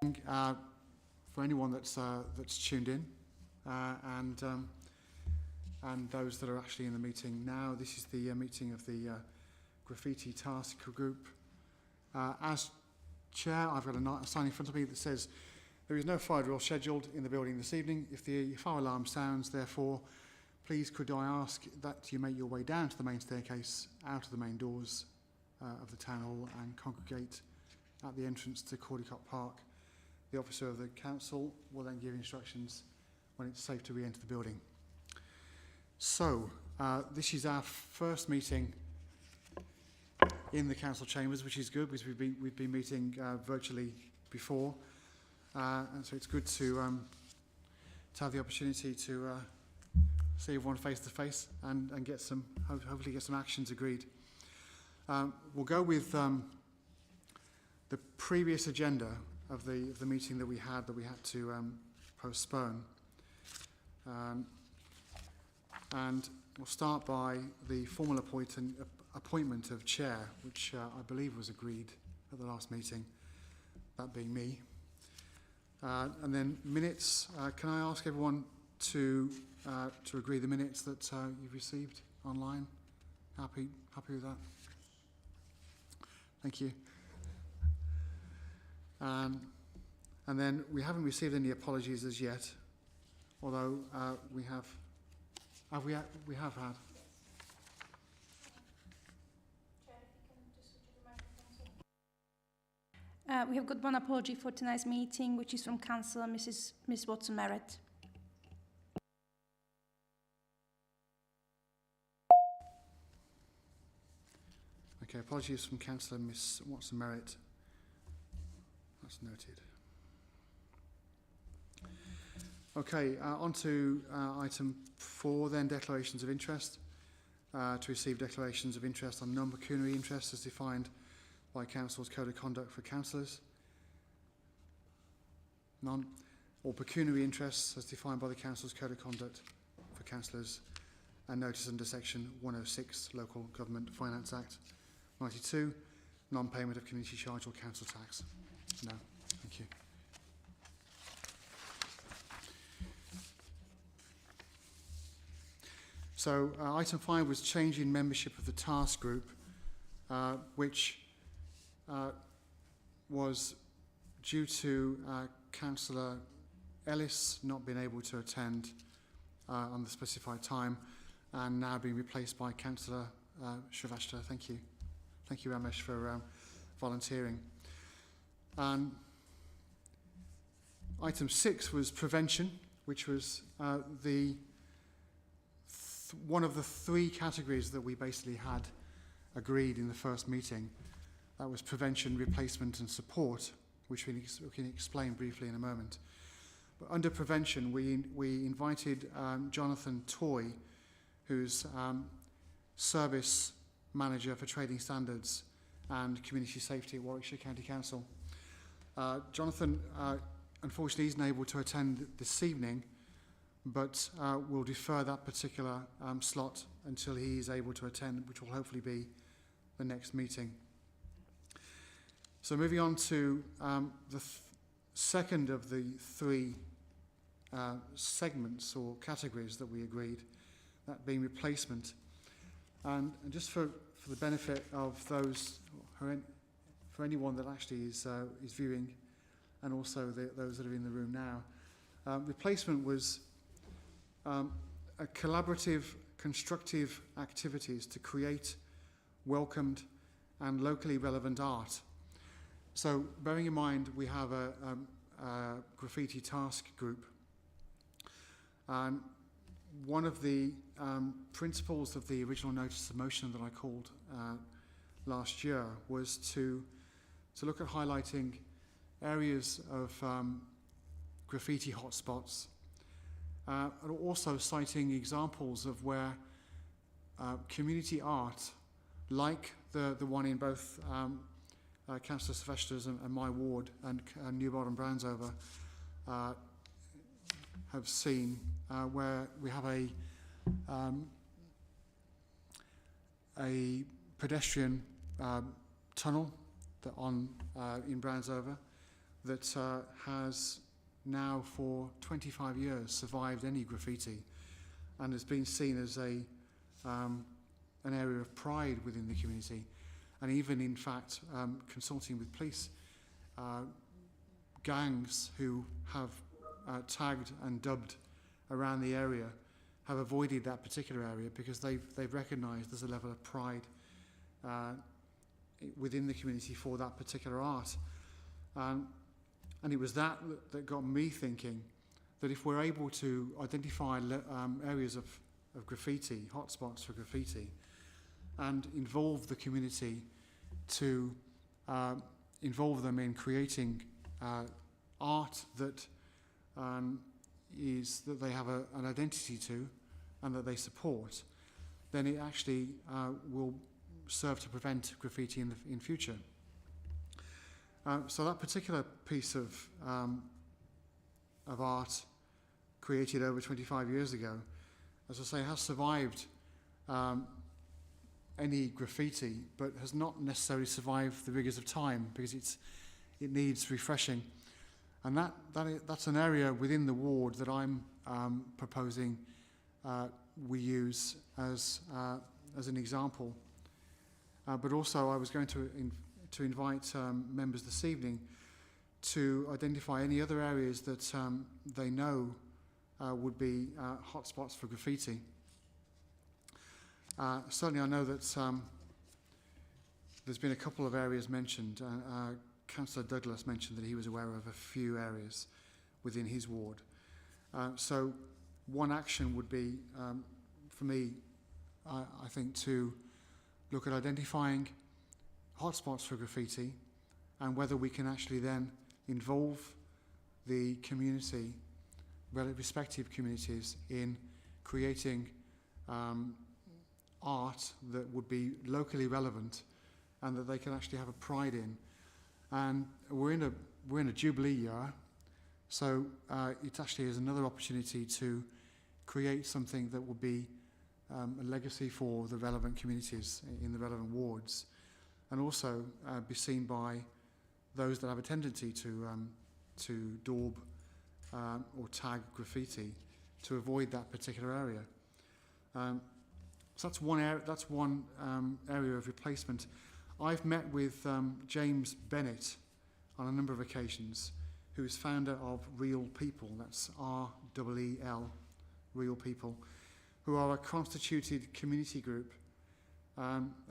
For anyone that's tuned in, and those that are actually in the meeting now, this is the meeting of the Graffiti Task Group. As chair, I've got a sign in front of me that says there is no fire drill scheduled in the building this evening. If the fire alarm sounds, therefore, please could I ask that you make your way down to the main staircase, out of the main doors of the town hall, and congregate at the entrance to Caldicott Park. The officer of the council will then give instructions when it's safe to re-enter the building. So, this is our first meeting in the council chambers, which is good because we've been meeting virtually before, and so it's good to have the opportunity to see everyone face to face and get some hopefully get some actions agreed. We'll go with the previous agenda of the meeting that we had to postpone, and we'll start by the formal appointment of chair, which I believe was agreed at the last meeting, that being me. And then minutes. Can I ask everyone to agree the minutes that you've received online? Happy with that? Thank you. And then we haven't received any apologies as yet, although we have had. Chair, if you can just switch the microphone. We have got one apology for tonight's meeting, which is from Councillor Miss Watson-Merritt. Okay, apologies from Councillor Miss Watson-Merritt. That's noted. Okay, on to item 4 then, declarations of interest. To receive declarations of interest on non-pecuniary interests as defined by Council's Code of Conduct for councillors. Or pecuniary interests as defined by the Council's Code of Conduct for councillors, and notice under section 106 Local Government Finance Act 92, non-payment of community charge or council tax. No, thank you. So item 5 was change in membership of the task group, which was due to Councillor Ellis not being able to attend on the specified time, and now being replaced by Councillor Shrivastava. Thank you. Thank you, Ramesh, for volunteering. Item 6 was prevention, which was one of the 3 categories that we basically had agreed in the first meeting. That was prevention, replacement and support, which we can explain briefly in a moment. But under prevention, we invited Jonathan Toy, who's service manager for trading standards and community safety at Warwickshire County Council. Jonathan unfortunately isn't able to attend this evening, but we'll defer that particular slot until he is able to attend, which will hopefully be the next meeting. So moving on to the second of the 3 segments or categories that we agreed, that being replacement. And just for the benefit of those, for anyone that actually is viewing, and also those that are in the room now, replacement was a collaborative, constructive activities to create welcomed and locally relevant art. So bearing in mind we have a graffiti task group, and one of the principles of the original notice of motion that I called last year was to look at highlighting areas of graffiti hotspots, and also citing examples of where community art, like the one in both Councillor Sylvester's and my ward and Newbold and Brownsover, have seen, where we have a pedestrian tunnel in Brownsover, that has now for 25 years survived any graffiti and has been seen as an area of pride within the community, and even in fact consulting with police gangs who have tagged and dubbed around the area have avoided that particular area because they've recognised there's a level of pride within the community for that particular art. And it was that got me thinking that if we're able to identify areas of graffiti, hotspots for graffiti, and involve the community to involve them in creating art that they have an identity to and that they support, then it actually will serve to prevent graffiti in future. So that particular piece of art created over 25 years ago, as I say, has survived any graffiti, but has not necessarily survived the rigours of time because it needs refreshing. And that's an area within the ward that I'm proposing we use as an example. But also I was going to invite members this evening to identify any other areas that they know would be hotspots for graffiti. Certainly I know that there's been a couple of areas mentioned. Councillor Douglas mentioned that he was aware of a few areas within his ward. So one action would be, for me, I think, to look at identifying hotspots for graffiti and whether we can actually then involve the community, respective communities, in creating art that would be locally relevant and that they can actually have a pride in. And we're in a Jubilee year, so it actually is another opportunity to create something that will be a legacy for the relevant communities in the relevant wards, and also be seen by those that have a tendency to daub or tag graffiti to avoid that particular area. So that's one area. That's one area of replacement. I've met with James Bennett on a number of occasions, who is founder of Real People. That's REEL, Real People, who are a constituted community group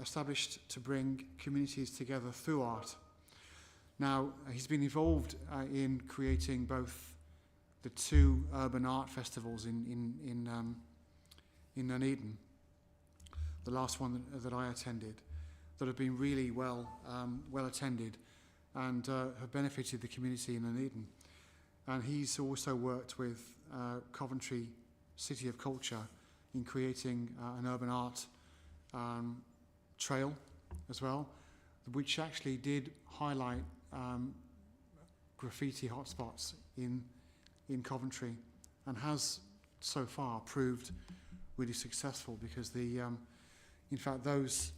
established to bring communities together through art. Now, he's been involved in creating both the two urban art festivals in Nuneaton, the last one that I attended, that have been really well attended and have benefited the community in Nuneaton. And he's also worked with Coventry City of Culture in creating an urban art trail as well, which actually did highlight graffiti hotspots in Coventry, and has so far proved really successful because in fact those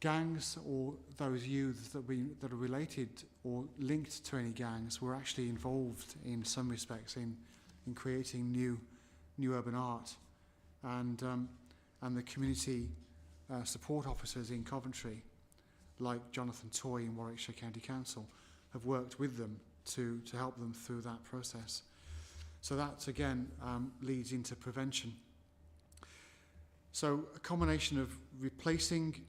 gangs or those youths that are related or linked to any gangs were actually involved in some respects in creating new urban art, and the community support officers in Coventry, like Jonathan Toy in Warwickshire County Council, have worked with them to help them through that process. So that again leads into prevention. So a combination of replacing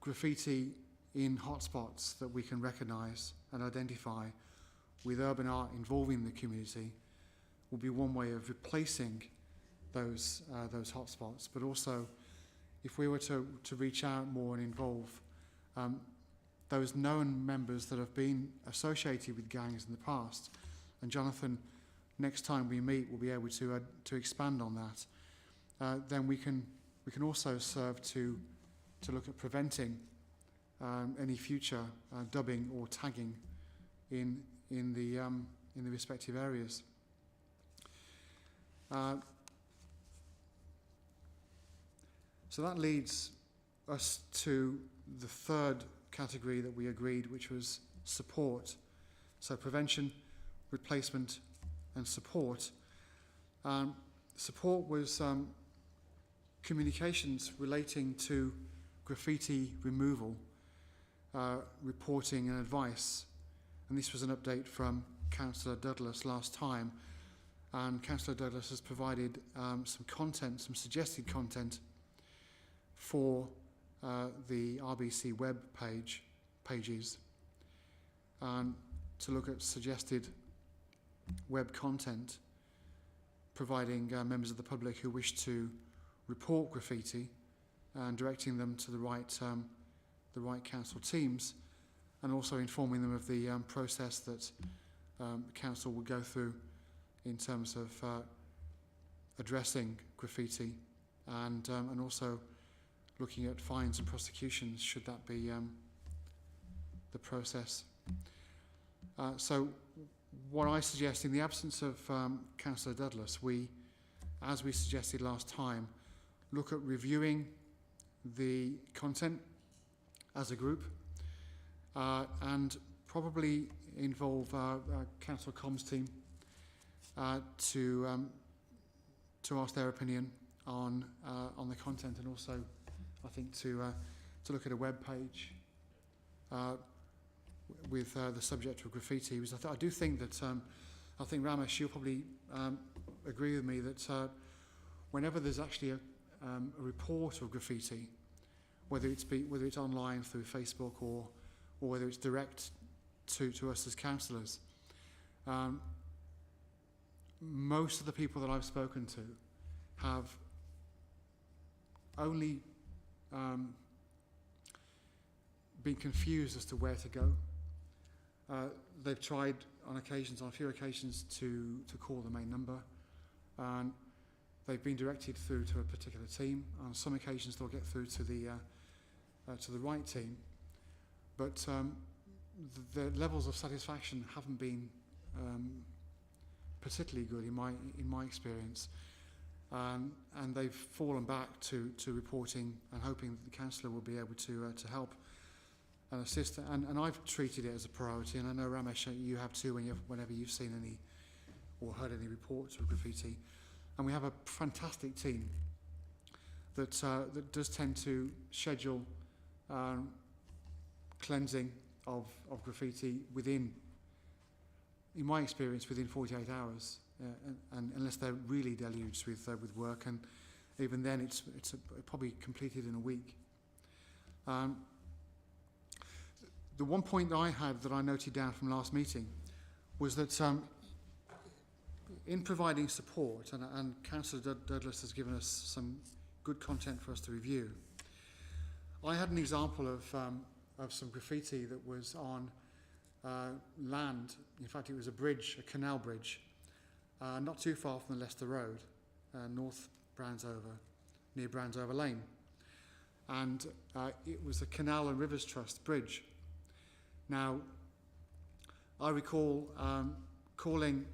graffiti in hotspots that we can recognise and identify with urban art involving the community will be one way of replacing those hotspots. But also, if we were to reach out more and involve those known members that have been associated with gangs in the past, and Jonathan, next time we meet, will be able to expand on that. Then we can also serve to look at preventing any future dubbing or tagging in the respective areas. So that leads us to the third category that we agreed, which was support So prevention, replacement and support. Support was communications relating to graffiti removal, reporting and advice. And this was an update from Councillor Douglas last time. And Councillor Douglas has provided some content, some suggested content for the RBC web pages, to look at suggested web content, providing members of the public who wish to report graffiti and directing them to the right council teams, and also informing them of the process that council will go through in terms of addressing graffiti, and also looking at fines and prosecutions should that be the process. So what I suggest, in the absence of Councillor Douglas, as we suggested last time, look at reviewing the content as a group, and probably involve our council comms team to ask their opinion on the content, and also I think to look at a web page with the subject of graffiti. Because I do think that I think Ramesh, you'll probably agree with me that whenever there's actually a report of graffiti, whether it's online through Facebook or whether it's direct to us as councillors, most of the people that I've spoken to have only been confused as to where to go. They've tried on a few occasions to call the main number, and they've been directed through to a particular team. On some occasions they'll get through to the right team, but the levels of satisfaction haven't been particularly good in my experience, and they've fallen back to reporting and hoping that the councillor will be able to help and assist. And I've treated it as a priority, and I know Ramesh, you have too, whenever you've seen any or heard any reports of graffiti. And we have a fantastic team that does tend to schedule cleansing of graffiti within, in my experience, within 48 hours, and unless they're really deluged with work, and even then it's probably completed in a week. The one point that I had that I noted down from last meeting was that in providing support, and Councillor Douglas has given us some good content for us to review, I had an example of some graffiti that was on land. In fact, it was a canal bridge, not too far from the Leicester Road, North Browns-over, near Browns-over Lane. And it was a Canal and Rivers Trust bridge. Now, I recall calling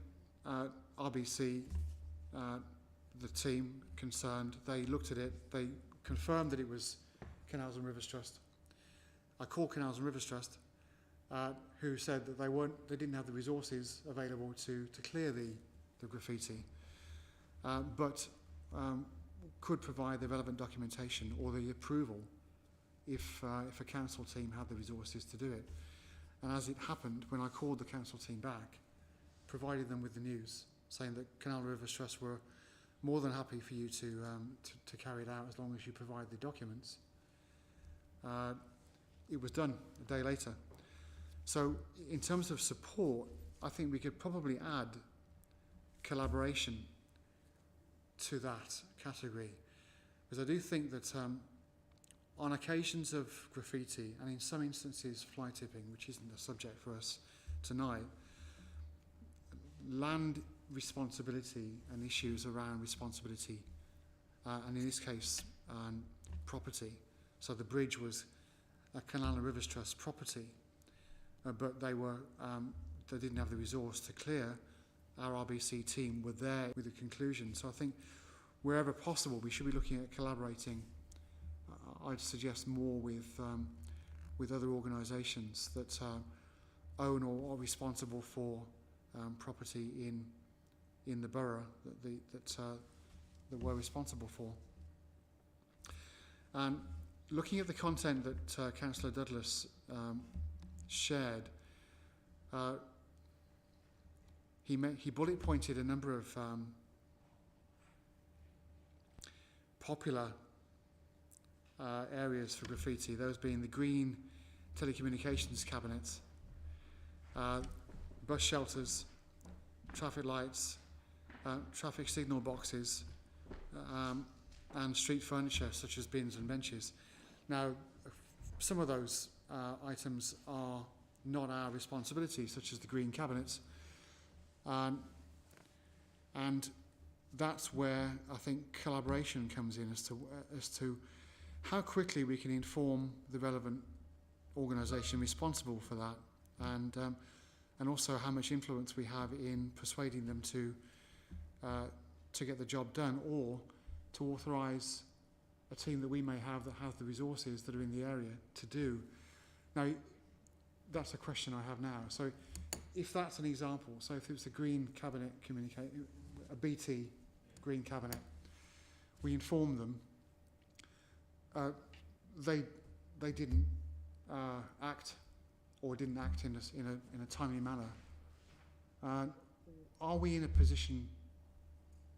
RBC, the team concerned. They looked at it, they confirmed that it was Canals and Rivers Trust. I called Canals and Rivers Trust, who said that they didn't have the resources available to clear the graffiti, but could provide the relevant documentation or the approval if a council team had the resources to do it. And as it happened, when I called the council team back, provided them with the news saying that Canal and Rivers Trust were more than happy for you to carry it out as long as you provide the documents, it was done a day later. So in terms of support, I think we could probably add collaboration to that category, because I do think that on occasions of graffiti, and in some instances fly tipping, which isn't a subject for us tonight, land responsibility and issues around responsibility, and in this case property. So the bridge was a Canal and Rivers Trust property, but they didn't have the resource to clear. Our RBC team were there with the conclusion. So I think wherever possible we should be looking at collaborating. I'd suggest more with other organisations that own or are responsible for property in the borough that we're responsible for. Looking at the content that Councillor Douglas shared, he bullet pointed a number of popular areas for graffiti, those being the green telecommunications cabinets, bus shelters, traffic lights, traffic signal boxes, and street furniture such as bins and benches. Now, some of those items are not our responsibility, such as the green cabinets, and that's where I think collaboration comes in as to how quickly we can inform the relevant organisation responsible for that, and also how much influence we have in persuading them to get the job done, or to authorise a team that we may have that have the resources that are in the area to do. Now, that's a question I have now. So if that's an example, so if it was a green cabinet a BT green cabinet, we informed them, they didn't act, or didn't act in a timely manner. Are we in a position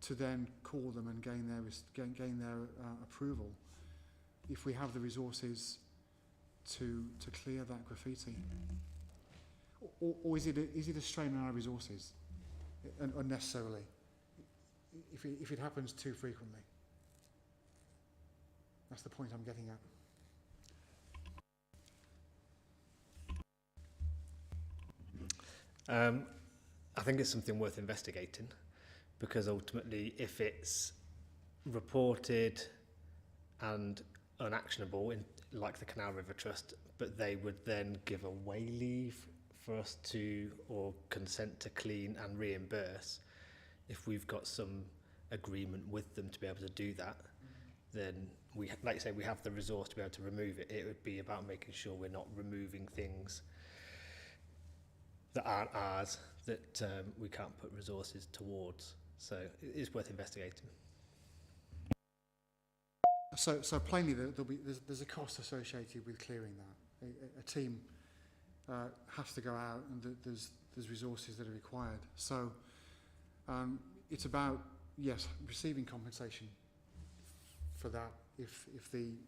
to then call them and gain their approval if we have the resources to clear that graffiti? Or is it a strain on our resources unnecessarily if it happens too frequently? That's the point I'm getting at. I think it's something worth investigating, because ultimately, if it's reported and unactionable, like the Canal River Trust, but they would then give away leave for us to, or consent to clean and reimburse, if we've got some agreement with them to be able to do that, then we, like you say, we have the resource to be able to remove it. It would be about making sure we're not removing things that aren't ours, that we can't put resources towards. So it is worth investigating. So plainly, there's a cost associated with clearing that. A team has to go out, and there's resources that are required. So it's about, yes, receiving compensation for that. If in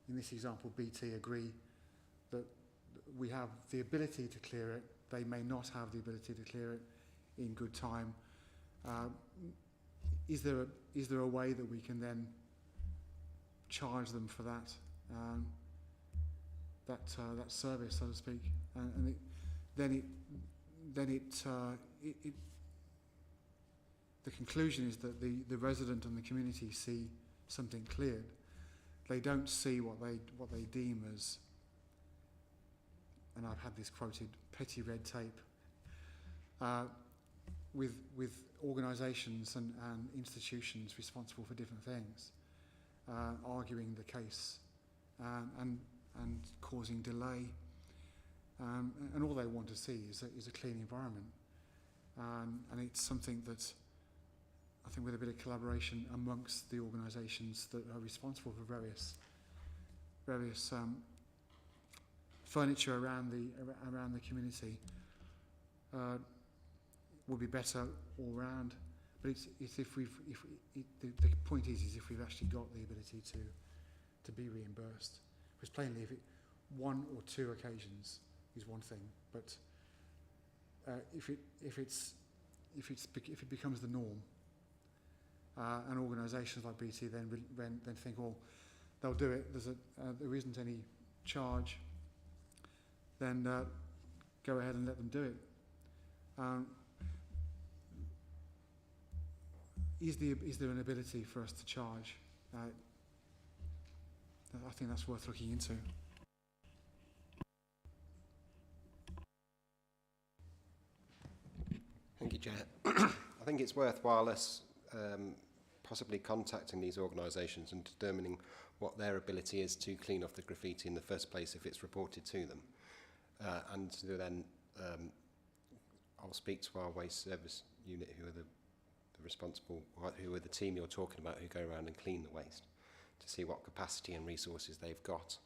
this example, BT agree that we have the ability to clear it, they may not have the ability to clear it in good time. Is there a way that we can then charge them for that that service, so to speak, and the conclusion is that the resident and the community see something cleared. They don't see what they deem as, and I've had this quoted, petty red tape, with organisations and institutions responsible for different things, arguing the case and causing delay, and all they want to see is a clean environment, and it's something that I think, with a bit of collaboration amongst the organisations that are responsible for various furniture around the community, would be better all round. But it's the point is if we've actually got the ability to be reimbursed. Because plainly, if one or two occasions is one thing, but if it becomes the norm, and organisations like BT then think, well, they'll do it. There isn't any charge. Then go ahead and let them do it. Is there an ability for us to charge? I think that's worth looking into. Thank you, Chair. I think it's worthwhile us possibly contacting these organisations and determining what their ability is to clean off the graffiti in the first place if it's reported to them. and to then I'll speak to our waste service unit, who are the responsible, who are the team you're talking about, who go around and clean the waste, to see what capacity and resources they've got,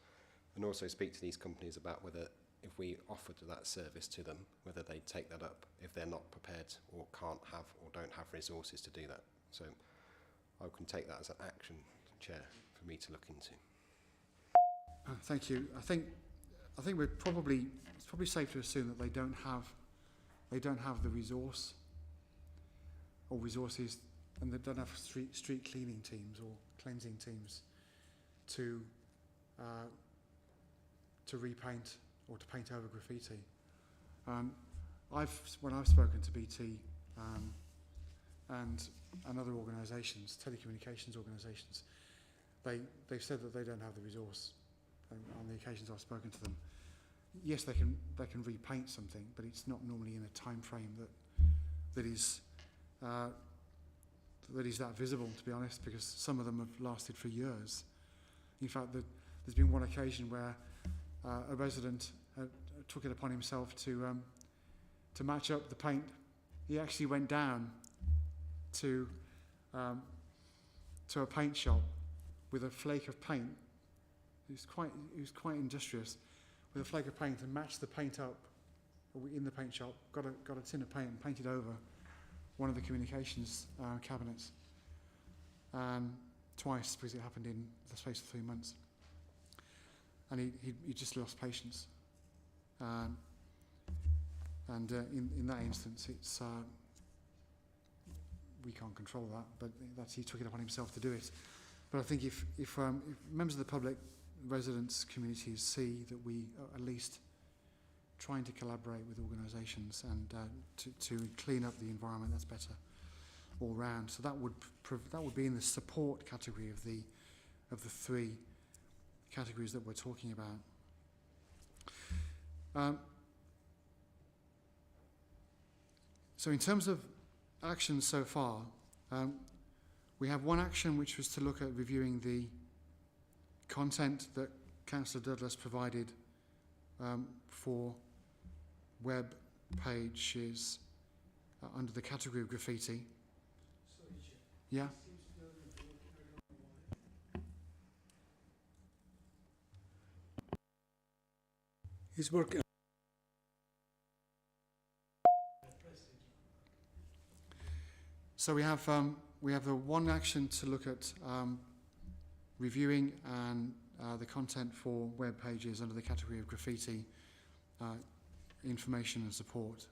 and also speak to these companies about whether, if we offered that service to them, whether they take that up if they're not prepared or can't have or don't have resources to do that. So I can take that as an action, Chair, for me to look into. Thank you. I think it's probably safe to assume that they don't have the resource or resources, and they don't have street cleaning teams or cleansing teams to repaint or to paint over graffiti. When I've spoken to BT and other organisations, telecommunications organisations, they've said that they don't have the resource. On the occasions I've spoken to them, yes, they can repaint something, but it's not normally in a time frame that is that visible, to be honest, because some of them have lasted for years. In fact, there's been one occasion where a resident took it upon himself to match up the paint. He actually went down to a paint shop with a flake of paint. He was quite industrious, with a flake of paint, and matched the paint up in the paint shop. Got a tin of paint and painted over one of the communications cabinets. Twice, because it happened in the space of 3 months. And he just lost patience. In that instance, it's we can't control that, but he took it upon himself to do it. But I think if members of the public, residents, communities see that we are at least trying to collaborate with organisations and to clean up the environment, that's better all round. So that would be in the support category of the three categories that we're talking about. So in terms of actions so far, we have one action which was to look at reviewing the content that Councillor Douglas provided for web pages under the category of graffiti. Yeah. He's working. So we have the one action to look at reviewing and the content for web pages under the category of graffiti, information and support.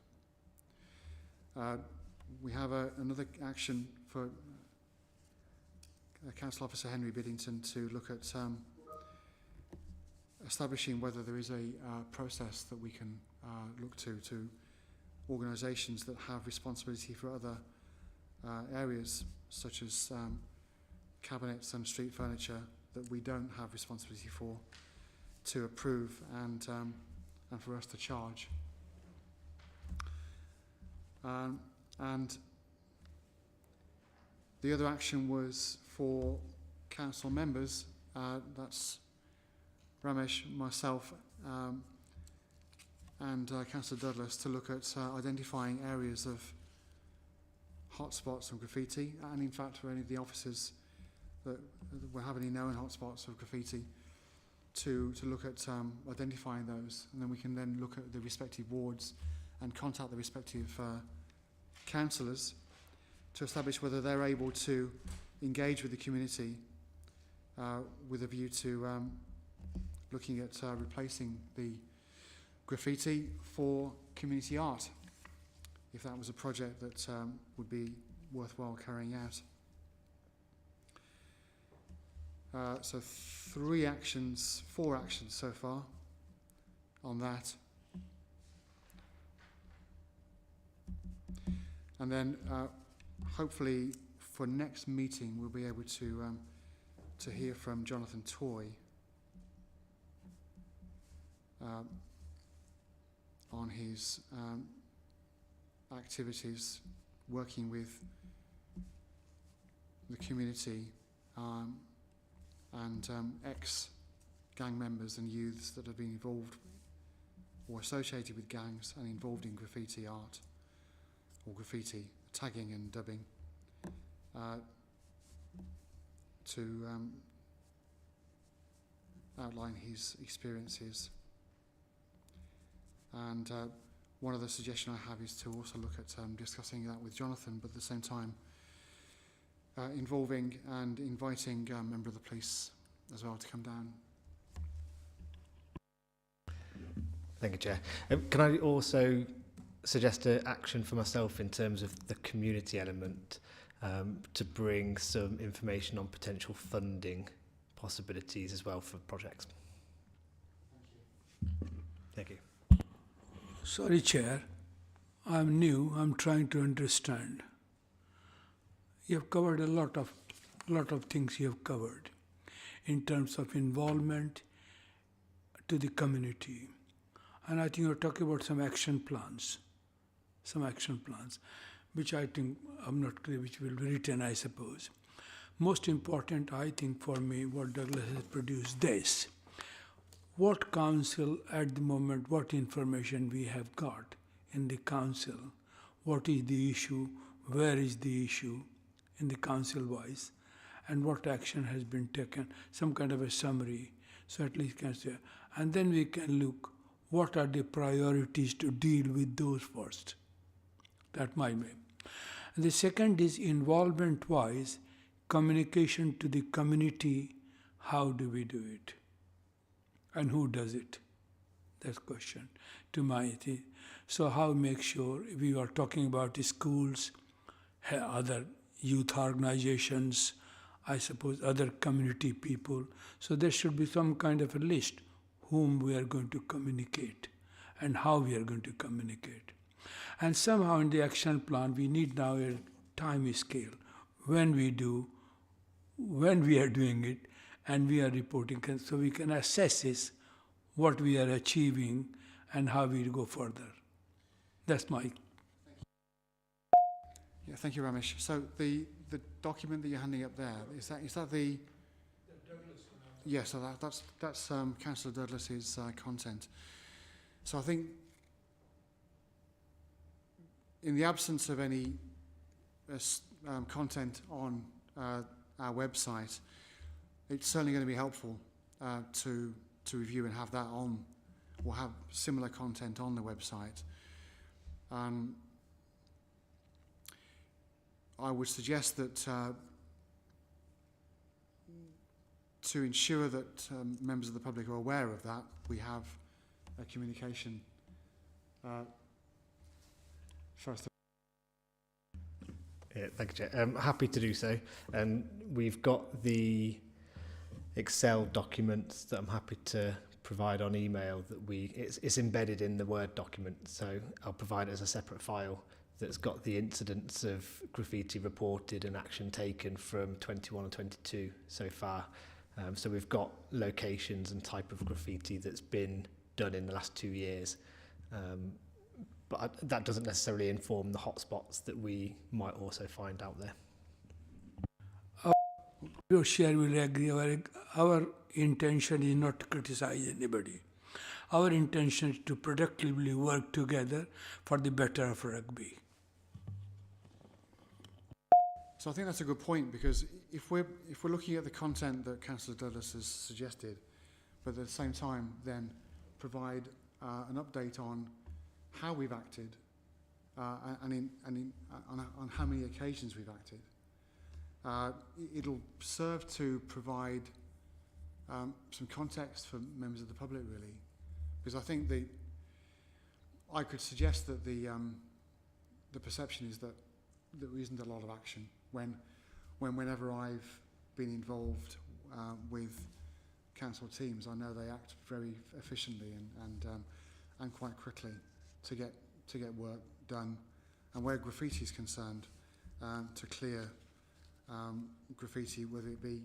We have another action for Council Officer Henry Biddington to look at establishing whether there is a process that we can look to organisations that have responsibility for other areas, such as cabinets and street furniture that we don't have responsibility for, to approve and for us to charge. And the other action was for council members, that's Ramesh, myself, and Councillor Douglas, to look at identifying areas of hotspots of graffiti, and in fact for any of the officers that will have any known hotspots of graffiti, to look at identifying those, and then we can then look at the respective wards and contact the respective councillors to establish whether they're able to engage with the community with a view to looking at replacing the graffiti for community art, if that was a project that would be worthwhile carrying out. So 4 actions so far on that. And then hopefully for next meeting we'll be able to hear from Jonathan Toy on his activities working with the community and ex-gang members and youths that have been involved or associated with gangs and involved in graffiti art or graffiti, tagging and dubbing, to outline his experiences. And one other suggestion I have is to also look at discussing that with Jonathan, but at the same time involving and inviting a member of the police as well to come down. Thank you, Chair. Can I also suggest an action for myself in terms of the community element, to bring some information on potential funding possibilities as well for projects? Thank you. Sorry, Chair. I'm new. I'm trying to understand. You have covered a lot of things you have covered in terms of involvement to the community. And I think you're talking about some action plans, which I think, I'm not clear, which will be written, I suppose. Most important, I think, for me, what Douglas has produced this. What council at the moment, what information we have got in the council, what is the issue, where is the issue in the council-wise, and what action has been taken, some kind of a summary, so at least can say. And then we can look, what are the priorities to deal with those first? That might be. And the second is involvement-wise, communication to the community, how do we do it? And who does it? That's the question to my team. So how make sure we are talking about the schools, other youth organizations, I suppose other community people. So there should be some kind of a list whom we are going to communicate and how we are going to communicate. And somehow in the action plan, we need now a time scale. When we do, when we are doing it, and we are reporting, so we can assess this, what we are achieving, and how we go further. That's my... Yeah, thank you, Ramesh. So the document that you're handing up there, is that the... Yes, so that's Councillor Douglas's content. So I think in the absence of any content on our website, it's certainly going to be helpful to review and have that on, or have similar content on the website. I would suggest that to ensure that members of the public are aware of that, we have a communication first. Yeah, thank you, Chair. I'm happy to do so. We've got the Excel documents that I'm happy to provide on email that it's embedded in the Word document, so I'll provide it as a separate file that's got the incidents of graffiti reported and action taken from 21 and 22 so far. So we've got locations and type of graffiti that's been done in the last 2 years. But that doesn't necessarily inform the hotspots that we might also find out there. Your share will agree. Our intention is not to criticize anybody. Our intention is to productively work together for the better of rugby. So I think that's a good point, because if we're looking at the content that Councillor Douglas has suggested, but at the same time then provide an update on how we've acted and on how many occasions we've acted, it'll serve to provide some context for members of the public, really, because I think I could suggest that the perception is that there isn't a lot of action whenever I've been involved with council teams. I know they act very efficiently and quite quickly to get work done, and where graffiti is concerned, to clear graffiti, whether it be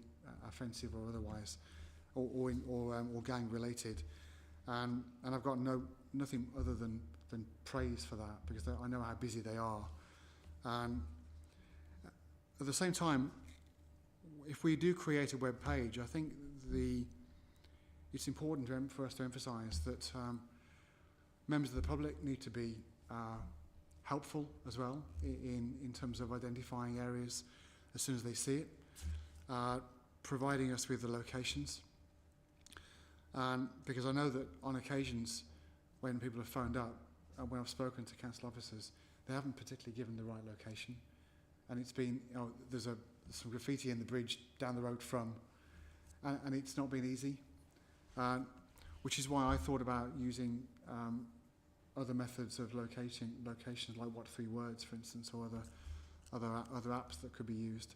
offensive or otherwise, or gang related, and I've got nothing other than praise for that, because I know how busy they are. At the same time, if we do create a web page, I think it's important for us to emphasise that members of the public need to be helpful as well in terms of identifying areas as soon as they see it, providing us with the locations. Because I know that on occasions when people have phoned up and when I've spoken to council officers, they haven't particularly given the right location. And it's been, you know, there's some graffiti in the bridge down the road from, and it's not been easy. Which is why I thought about using other methods of locations like What Three Words, for instance, or other apps that could be used,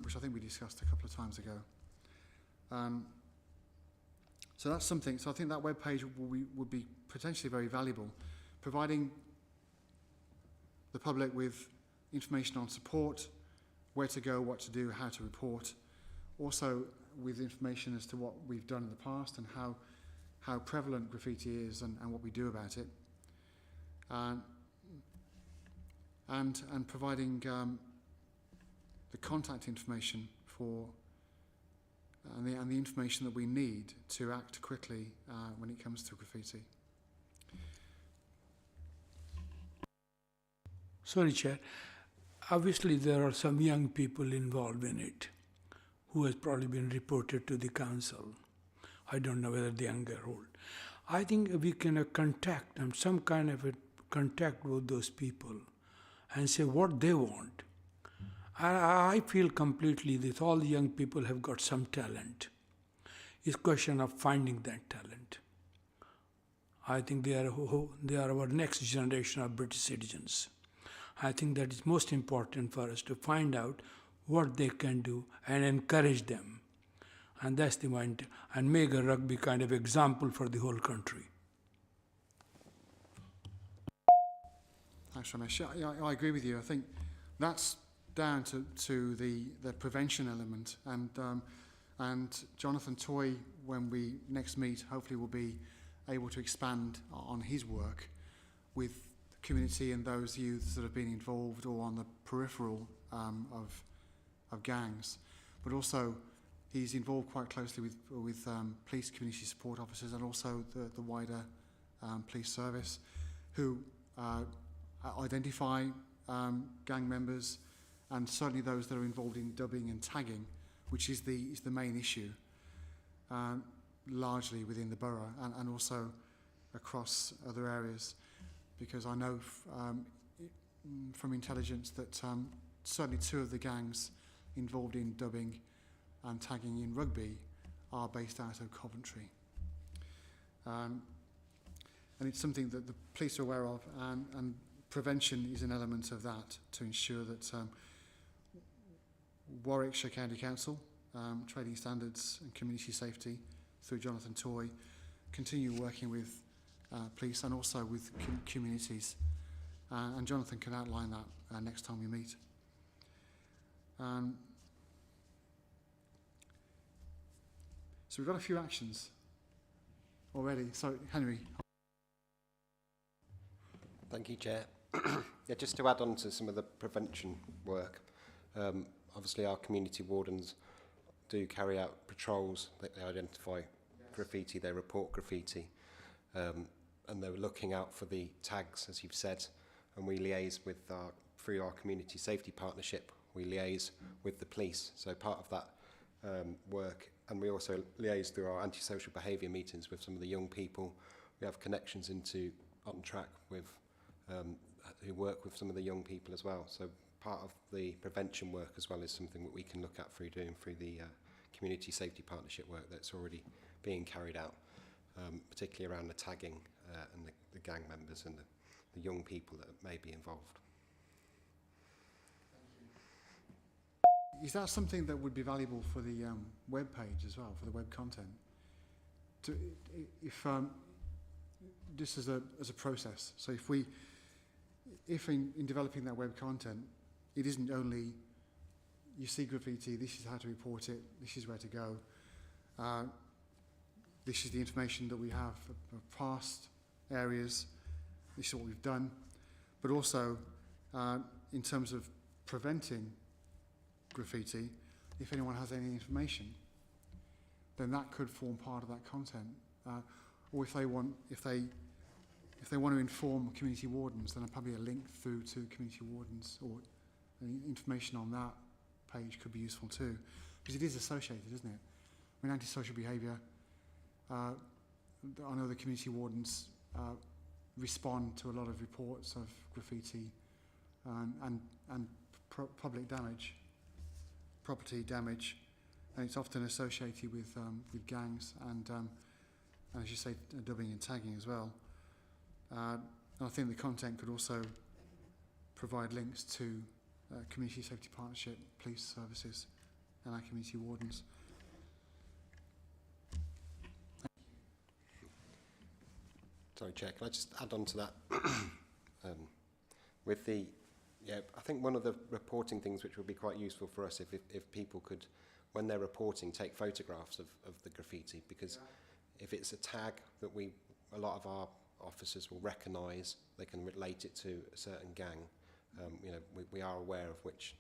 which I think we discussed a couple of times ago. So that's something. So I think that web page would be potentially very valuable, providing the public with information on support, where to go, what to do, how to report, also with information as to what we've done in the past and how prevalent graffiti is and what we do about it, and providing the contact information for and the information that we need to act quickly when it comes to graffiti. Sorry, Chair. Obviously, there are some young people involved in it who has probably been reported to the council. I don't know whether they're young or old. I think we can contact them, some kind of a contact with those people and say what they want. I feel completely that all the young people have got some talent. It's a question of finding that talent. I think they are our next generation of British citizens. I think that is most important for us to find out what they can do and encourage them. And that's the point, and make a rugby kind of example for the whole country. Thanks, Ramesh. Yeah, I agree with you. I think that's down to the prevention element, and Jonathan Toy, when we next meet, hopefully will be able to expand on his work with the community and those youths that have been involved or on the peripheral of gangs, but also he's involved quite closely with police community support officers and also the wider police service, who identify gang members, and certainly those that are involved in dubbing and tagging, which is the main issue, largely within the borough and also across other areas, because I know from intelligence that certainly 2 of the gangs involved in dubbing and tagging in rugby are based out of Coventry. And it's something that the police are aware of, and prevention is an element of that to ensure that Warwickshire County Council, Trading Standards and Community Safety through Jonathan Toy continue working with police and also with communities. And Jonathan can outline that next time we meet. So we've got a few actions already. So, Henry. Thank you, Chair. Yeah, just to add on to some of the prevention work, obviously our community wardens do carry out patrols. They identify graffiti, they report graffiti, and they're looking out for the tags, as you've said, and we liaise with through our community safety partnership, we liaise with the police. So part of that work, and we also liaise through our antisocial behaviour meetings with some of the young people. We have connections on track with who work with some of the young people as well. So part of the prevention work as well is something that we can look at through the community safety partnership work that's already being carried out, particularly around the tagging and the gang members and the young people that may be involved. Is that something that would be valuable for the web page as well, for the web content? If just as a process, so if in developing that web content, it isn't only you see graffiti, this is how to report it, this is where to go, this is the information that we have of past areas, this is what we've done, but also in terms of preventing graffiti, if anyone has any information, then that could form part of that content. Or if they if they want to inform community wardens, then probably a link through to community wardens or information on that page could be useful too, because it is associated, isn't it? I mean, antisocial behaviour, I know the community wardens respond to a lot of reports of graffiti and public damage, property damage, and it's often associated with gangs and as you say, dubbing and tagging as well. And I think the content could also provide links to Community Safety Partnership, police services and our community wardens. Sorry, Chair, can I just add on to that? With the, I think one of the reporting things which would be quite useful for us if people could, when they're reporting, take photographs of the graffiti, because if it's a tag that a lot of our officers will recognise, they can relate it to a certain gang. We are aware of which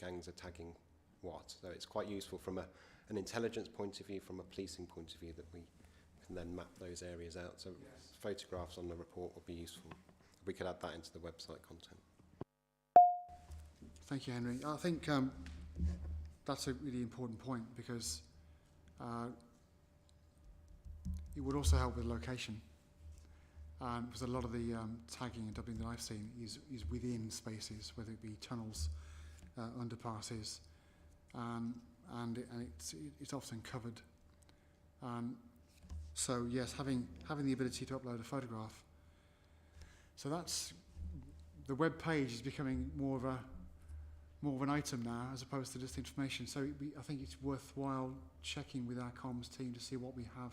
gangs are tagging what, so it's quite useful from an intelligence point of view, from a policing point of view, that we can then map those areas out. So photographs on the report would be useful. We could add that into the website content. Thank you, Henry. I think that's a really important point, because it would also help with location. Because a lot of the tagging and dubbing that I've seen is within spaces, whether it be tunnels, underpasses, and it's often covered. So yes, having the ability to upload a photograph. So that's the web page is becoming more of an item now, as opposed to just information. So I think it's worthwhile checking with our comms team to see what we have,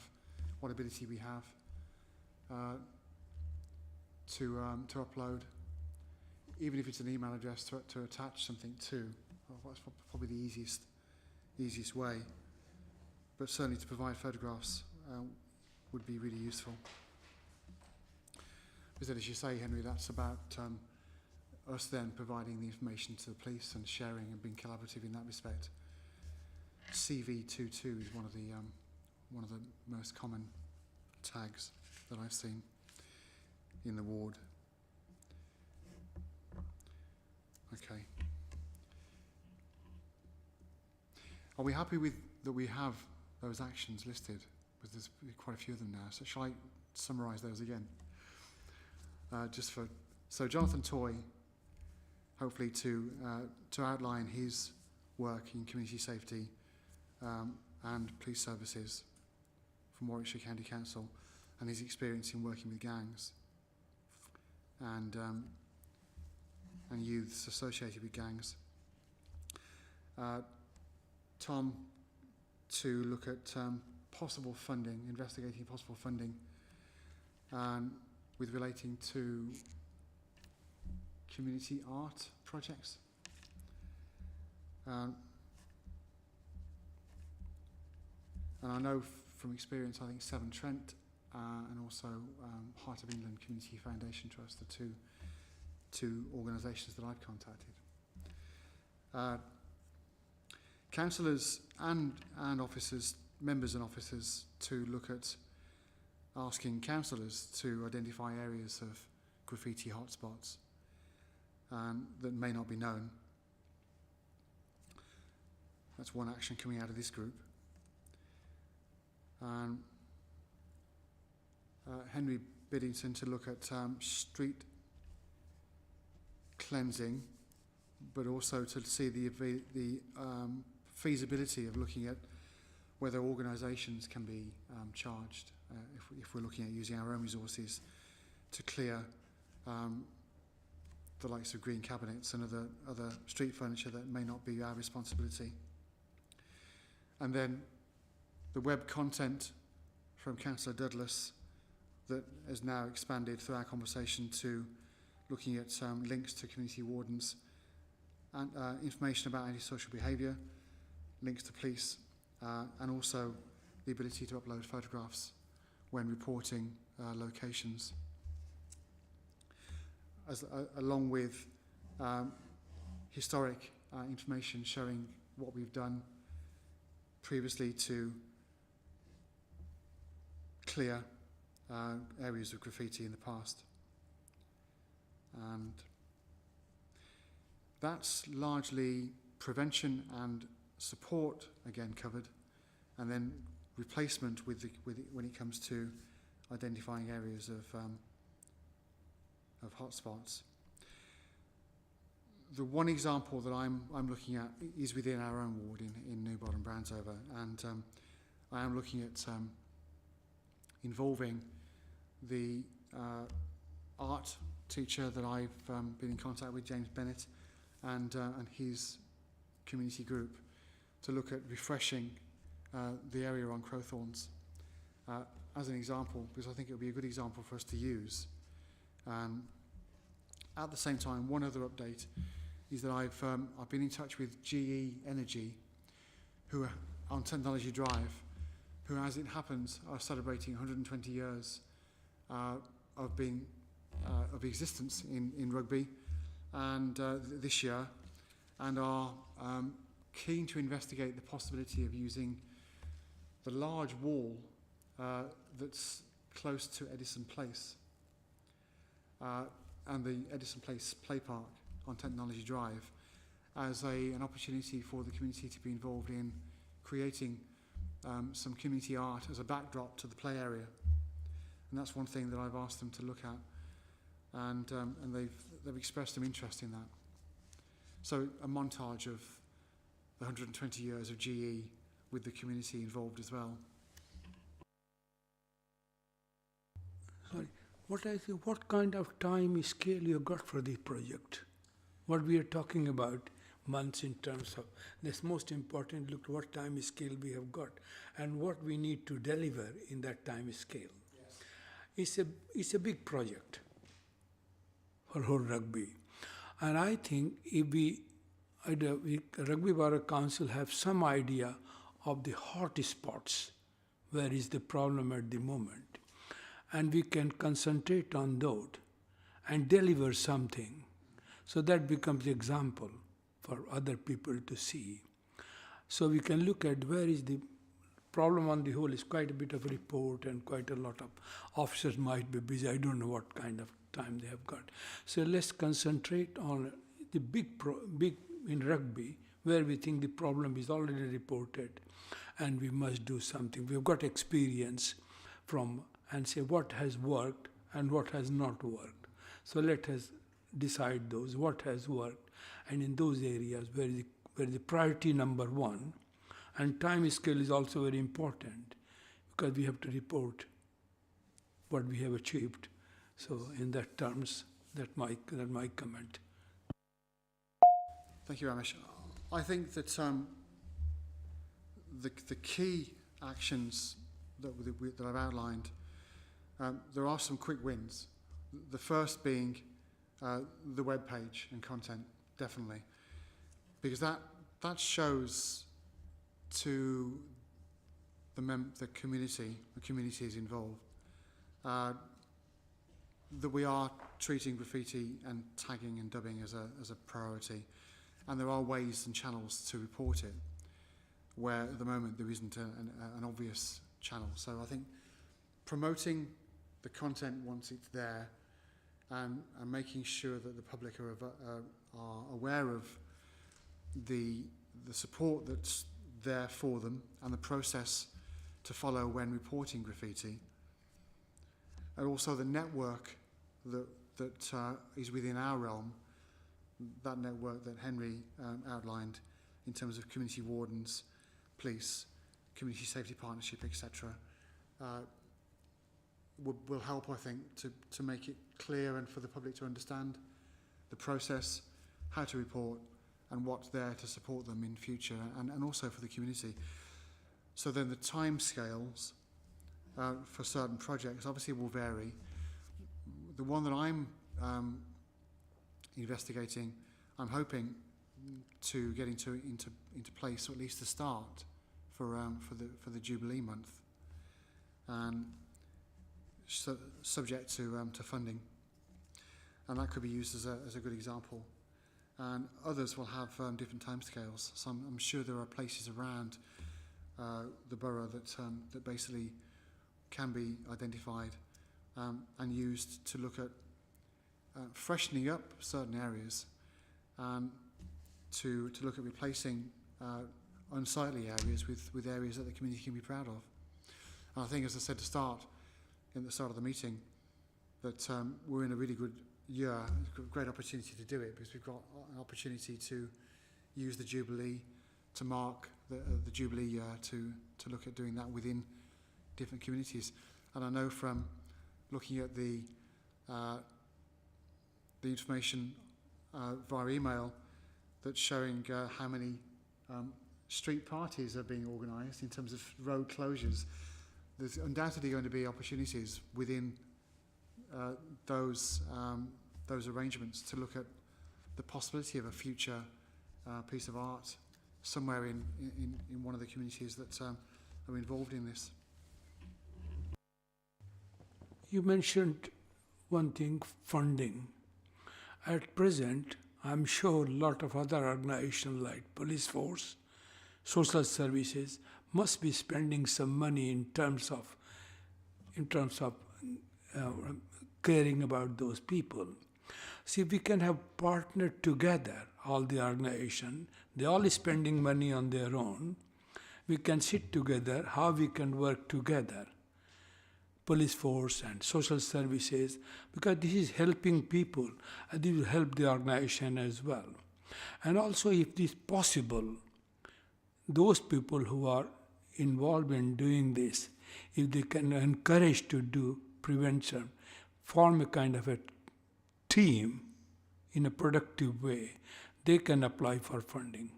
what ability we have to upload, even if it's an email address to attach something to. Well, that's probably the easiest way. But certainly to provide photographs would be really useful. Because as you say, Henry, that's about us then providing the information to the police and sharing and being collaborative in that respect. CV22 is one of the most common tags that I've seen in the ward. Okay. Are we happy with that we have those actions listed? Because there's quite a few of them now. So shall I summarise those again? So Jonathan Toy, hopefully to outline his work in community safety and police services from Warwickshire County Council, and his experience in working with gangs and youths associated with gangs. Tom, to look at possible funding, investigating possible funding with relating to community art projects. And I know from experience, I think Severn Trent and also Heart of England Community Foundation Trust, the two organisations that I've contacted. Councillors and officers, members and officers, to look at asking councillors to identify areas of graffiti hotspots that may not be known. That's one action coming out of this group. Henry Biddington to look at street cleansing, but also to see the feasibility of looking at whether organisations can be charged if we're looking at using our own resources to clear the likes of green cabinets and other street furniture that may not be our responsibility. And then the web content from Councillor Douglas that has now expanded through our conversation to looking at links to community wardens and information about antisocial behaviour, links to police, and also the ability to upload photographs when reporting locations, along with historic information showing what we've done previously to clear areas of graffiti in the past. and that's largely prevention and support, again covered, and then replacement when it comes to identifying areas of hotspots. The one example that I'm looking at is within our own ward in New Bodden Browns-Over, and I am looking at involving the art teacher that I've been in contact with, James Bennett, and his community group, to look at refreshing the area on Crowthorns as an example, because I think it would be a good example for us to use. At the same time, one other update is that I've been in touch with GE Energy, who are on Technology Drive, who, as it happens, are celebrating 120 years of being of existence in rugby, and this year, and are keen to investigate the possibility of using the large wall that's close to Edison Place and the Edison Place Play Park on Technology Drive as an opportunity for the community to be involved in creating some community art as a backdrop to the play area. And that's one thing that I've asked them to look at, and they've expressed some interest in that. So a montage of the 120 years of GE with the community involved as well. Sorry, what kind of time scale you got for the project? What we are talking about months in terms of this most important, look what time scale we have got and what we need to deliver in that time scale. Yes. It's a big project for whole rugby, and I think if Rugby Borough Council have some idea of the hot spots, where is the problem at the moment, and we can concentrate on those and deliver something, so that becomes example for other people to see. So we can look at where is the problem on the whole. Is quite a bit of report and quite a lot of officers might be busy. I don't know what kind of time they have got. So let's concentrate on the big in rugby, where we think the problem is already reported and we must do something. We've got experience from and say what has worked and what has not worked. So let us decide those, what has worked, and in those areas where the priority number one, and time scale is also very important because we have to report what we have achieved. So in that terms, that my comment. Thank you, Ramesh. I think that the key actions that I've outlined, there are some quick wins. The first being the web page and content, definitely, because that shows to the communities involved, that we are treating graffiti and tagging and dubbing as a priority, and there are ways and channels to report it, where at the moment there isn't an obvious channel. So I think promoting the content once it's there, and making sure that the public are aware of the support that's there for them and the process to follow when reporting graffiti, and also the network that is within our realm, that network that Henry outlined in terms of community wardens, police, community safety partnership, etc. Will help, I think, to make it clear and for the public to understand the process, how to report, and what's there to support them in future, and also for the community. So then the timescales for certain projects obviously will vary. The one that I'm investigating, I'm hoping to get into place, or at least to start for the Jubilee month, and subject to funding, and that could be used as a good example. And others will have different timescales. So I'm sure there are places around the borough that basically can be identified and used to look at freshening up certain areas to look at replacing unsightly areas with areas that the community can be proud of. And I think, as I said in the start of the meeting, that we're in a really good year, a great opportunity to do it, because we've got an opportunity to use the Jubilee to mark the Jubilee year, to look at doing that within different communities. And I know from looking at the information via email that's showing how many street parties are being organised in terms of road closures, there's undoubtedly going to be opportunities within those arrangements to look at the possibility of a future piece of art somewhere in one of the communities that are involved in this. You mentioned one thing, funding. At present, I'm sure a lot of other organizations like police force, social services must be spending some money in terms of caring about those people. See, we can have partnered together, all the organization. They're all spending money on their own. We can sit together, how we can work together, police force and social services, because this is helping people, and this will help the organization as well. And also, if it is possible, those people who are involved in doing this, if they can encourage to do prevention, form a kind of a team in a productive way, they can apply for funding.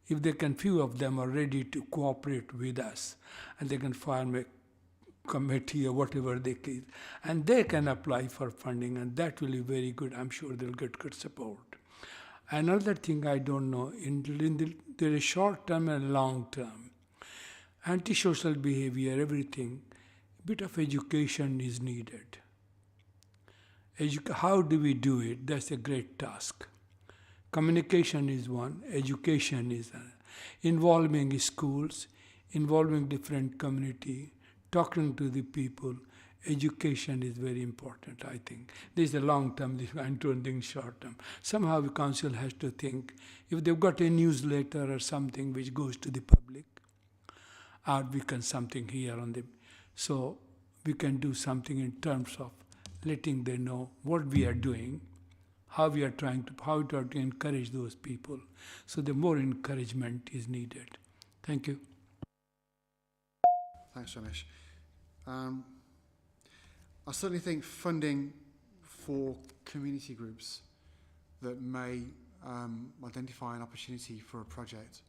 If they can, few of them are ready to cooperate with us, and they can form a committee or whatever they can, and they can apply for funding, and that will be very good. I'm sure they'll get good support. Another thing I don't know, there is short term and long term. Antisocial behavior, everything, a bit of education is needed. How do we do it? That's a great task. Communication is one, education is another. Involving schools, involving different community, talking to the people, education is very important, I think. This is a long term, I don't think short term. Somehow the council has to think, if they've got a newsletter or something which goes to the public, or we can something here on them, so we can do something in terms of letting them know what we are doing, how we are trying to encourage those people. So the more encouragement is needed. Thank you. Thanks, Ramesh. I certainly think funding for community groups that may identify an opportunity for a project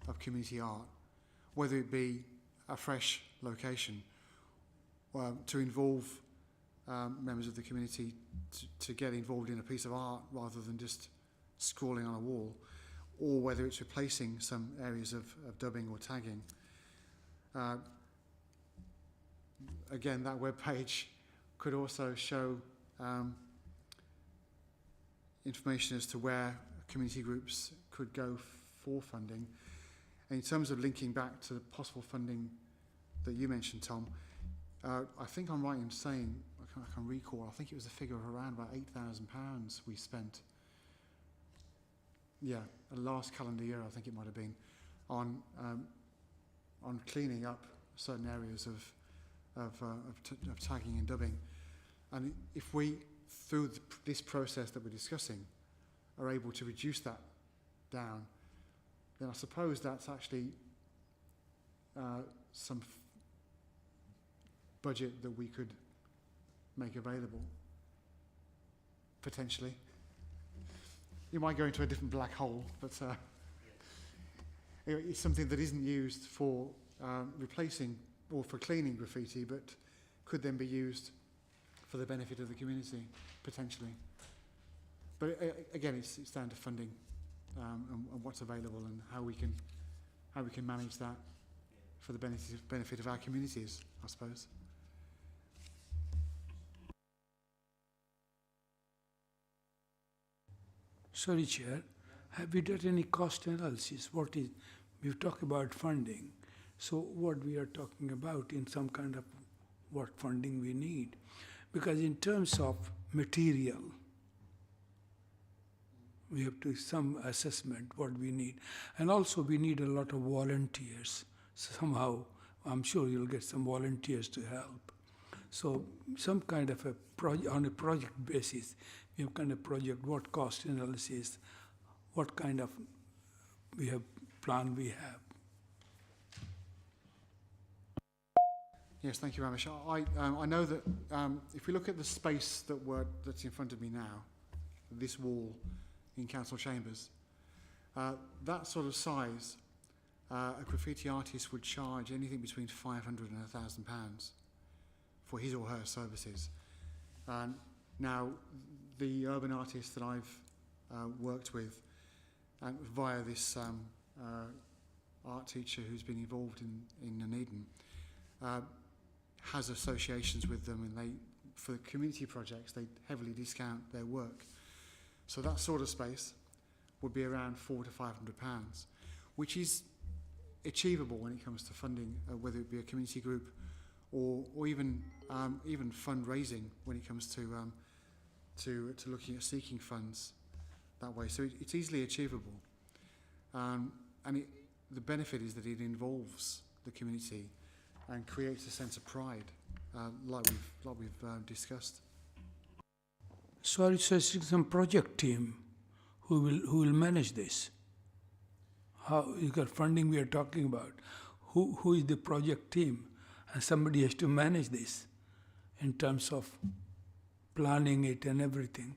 of community art, whether it be a fresh location, to involve members of the community to get involved in a piece of art rather than just scrawling on a wall, or whether it's replacing some areas of dubbing or tagging. Again, that web page could also show information as to where community groups could go for funding. And in terms of linking back to the possible funding that you mentioned, Tom, I think I'm right in saying, I can recall, I think it was a figure of around about £8,000 we spent, the last calendar year, I think it might have been, on cleaning up certain areas of tagging and dubbing. And if we, through this process that we're discussing, are able to reduce that down, then I suppose that's actually some budget that we could make available, potentially. You might go into a different black hole, but it's something that isn't used for replacing or for cleaning graffiti, but could then be used for the benefit of the community, potentially. But again, it's down to funding and what's available and how we can manage that for the benefit of our communities, I suppose. Sorry, Chair. Have we done any cost analysis? We've talked about funding. So what we are talking about in some kind of what funding we need. Because in terms of material, we have to some assessment what we need. And also we need a lot of volunteers. Somehow, I'm sure you'll get some volunteers to help. So some kind of on a project basis, we have kind of project, what cost analysis, what kind of plan we have. Yes, thank you, Ramesh. I know that if we look at the space that's in front of me now, this wall in council chambers, that sort of size, a graffiti artist would charge anything between £500 and £1,000 for his or her services. Now, the urban artist that I've worked with via this art teacher who's been involved in Nuneaton, has associations with them, and for community projects they heavily discount their work. So that sort of space would be around £400 to £500, which is achievable when it comes to funding, whether it be a community group or even fundraising when it comes to looking at seeking funds that way. So it's easily achievable, and the benefit is that it involves the community and creates a sense of pride, like we've discussed. So are you suggesting some project team who will manage this? How you got funding we are talking about? Who is the project team? And somebody has to manage this in terms of planning it and everything.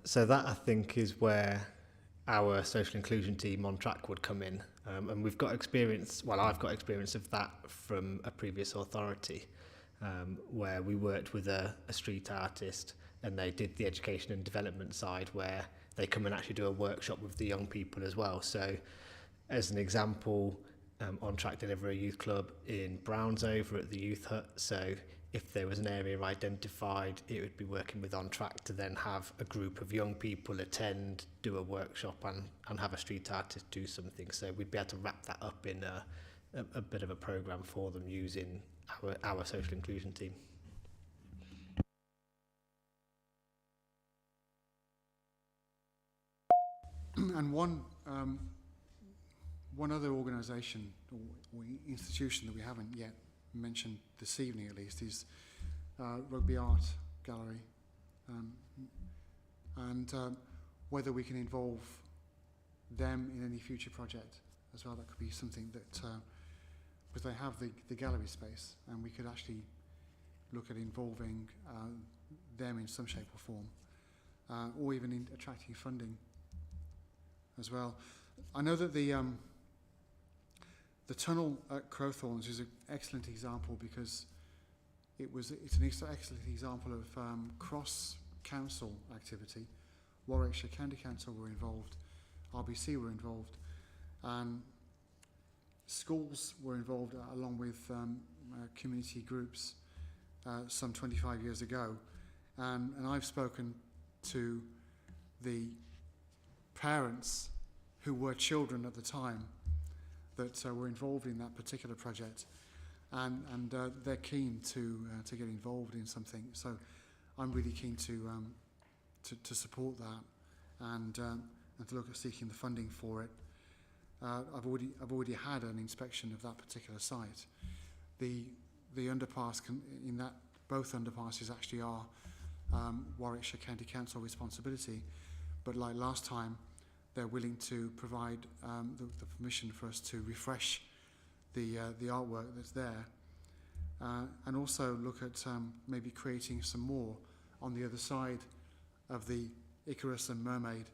So that, I think, is where our social inclusion team on track would come in. And we've got experience, well, I've got experience of that from a previous authority, where we worked with a street artist, and they did the education and development side, where they come and actually do a workshop with the young people as well. So as an example, On Track deliver a youth club in Browns over at the youth hut. So if there was an area identified, it would be working with On Track to then have a group of young people attend, do a workshop and have a street artist do something. So we'd be able to wrap that up in a bit of a programme for them using our social inclusion team. And one other organisation or institution that we haven't yet mentioned this evening, at least, is Rugby Art Gallery, and whether we can involve them in any future project as well. That could be something that, because they have the gallery space, and we could actually look at involving them in some shape or form, or even in attracting funding as well. I know that the tunnel at Crowthorns is an excellent example, because it's an excellent example of cross-council activity. Warwickshire County Council were involved, RBC were involved, and schools were involved along with community groups some 25 years ago, and I've spoken to the parents who were children at the time that were involved in that particular project, and they're keen to get involved in something. So I'm really keen to support that and to look at seeking the funding for it. I've already had an inspection of that particular site. The underpass both underpasses actually are Warwickshire County Council responsibility, but like last time, they're willing to provide the permission for us to refresh the artwork that's there, and also look at maybe creating some more on the other side of the Icarus and Mermaid,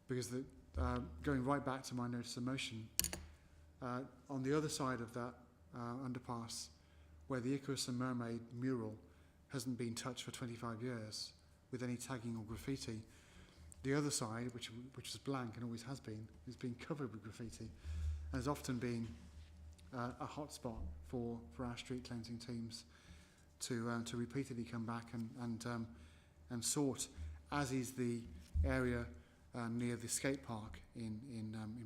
because going right back to my notice of motion, on the other side of that underpass, where the Icarus and Mermaid mural hasn't been touched for 25 years with any tagging or graffiti, the other side, which is blank and always has been covered with graffiti, and has often been a hotspot for our street cleansing teams to repeatedly come back and sort, as is the area near the skate park in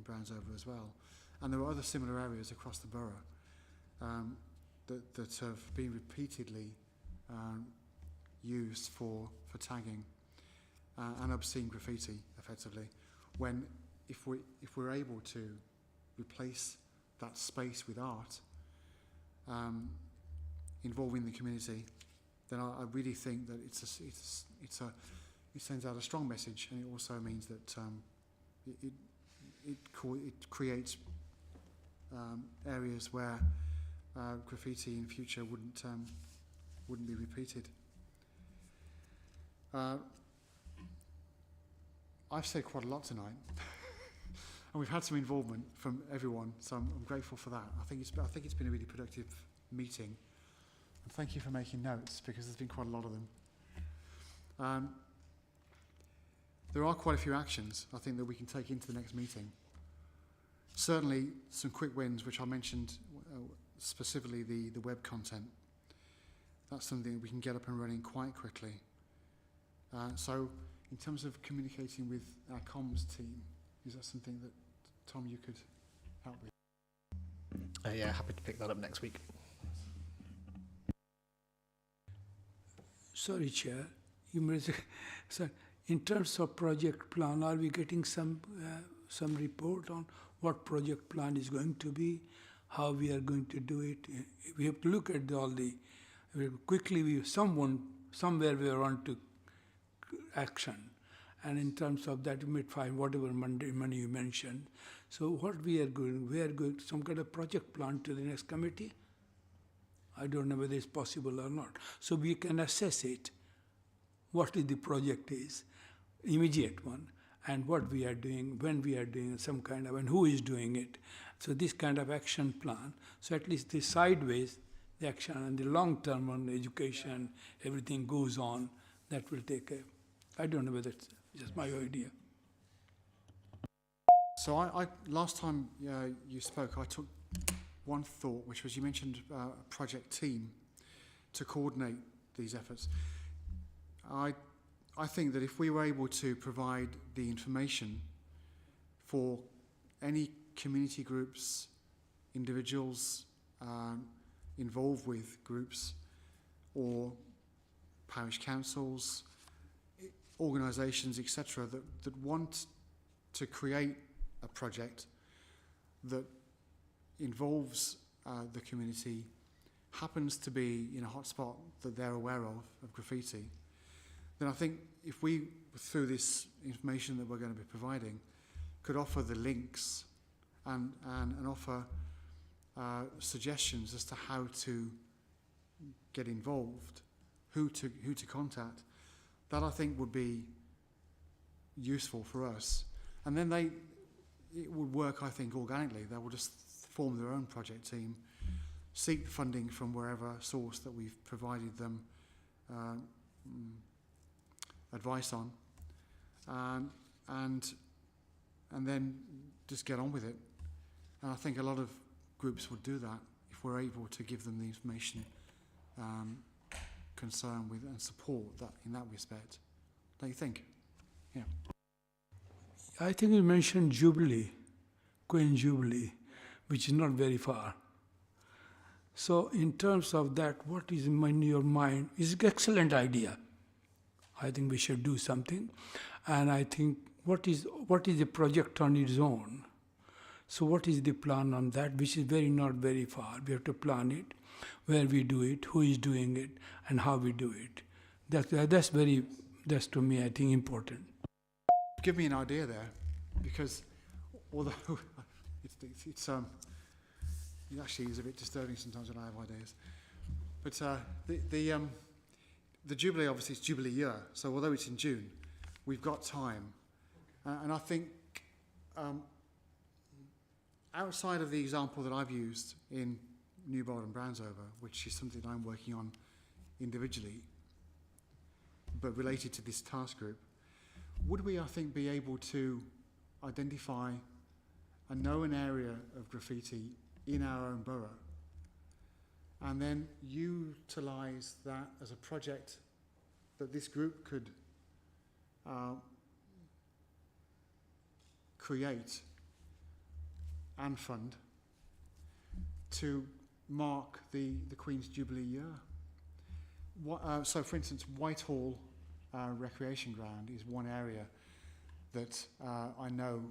Brownsover as well. And there are other similar areas across the borough that have been repeatedly used for tagging and obscene graffiti, effectively. When if we're able to replace that space with art, involving the community, then I really think that it sends out a strong message, and it also means that it creates areas where graffiti in future wouldn't be repeated. I've said quite a lot tonight, and we've had some involvement from everyone, so I'm grateful for that. I think it's been a really productive meeting, and thank you for making notes, because there's been quite a lot of them. There are quite a few actions, I think, that we can take into the next meeting. Certainly some quick wins, which I mentioned, specifically the web content. That's something that we can get up and running quite quickly. So in terms of communicating with our comms team, is that something that, Tom, you could help with? Yeah, happy to pick that up next week. Sorry, Chair. So in terms of project plan, are we getting some report on what project plan is going to be, how we are going to do it? We have to look at quickly. Somewhere we are on to action, and in terms of that, we might find whatever money you mentioned. So what we are going some kind of project plan to the next committee. I don't know whether it's possible or not. So we can assess it, what is the project is, immediate one, and what we are doing, when we are doing some kind of, and who is doing it. So this kind of action plan. So at least the sideways, the action, and the long term on education, everything goes on, that will take a, I don't know whether it's just my idea. So I last time you spoke, I took one thought, which was you mentioned a project team to coordinate these efforts. I think that if we were able to provide the information for any community groups, individuals involved with groups, or parish councils, organisations, etc., that want to create a project that involves the community, happens to be in a hotspot that they're aware of graffiti, then I think if we, through this information that we're going to be providing, could offer the links and offer suggestions as to how to get involved, who to contact, that I think would be useful for us. And then it would work, I think, organically. They will just form their own project team, seek funding from wherever source that we've provided them advice on, and then just get on with it. And I think a lot of groups would do that if we're able to give them the information concerned with and support that in that respect. Don't you think? Yeah. I think you mentioned Jubilee, Queen Jubilee, which is not very far. So in terms of that, what is in your mind is an excellent idea. I think we should do something. And I think what is the project on its own? So what is the plan on that, which is not very far. We have to plan it, where we do it, who is doing it, and how we do it. That's to me, I think, important. Give me an idea there, because although it actually is a bit disturbing sometimes when I have ideas. But the Jubilee, obviously, it's Jubilee year, so although it's in June, we've got time. And I think outside of the example that I've used in Newbold and Brownsover, which is something I'm working on individually, but related to this task group, would we, I think, be able to identify and know an area of graffiti in our own borough, and then utilise that as a project that this group could create and fund to mark the Queen's Jubilee year. So, for instance, Whitehall Recreation Ground is one area that I know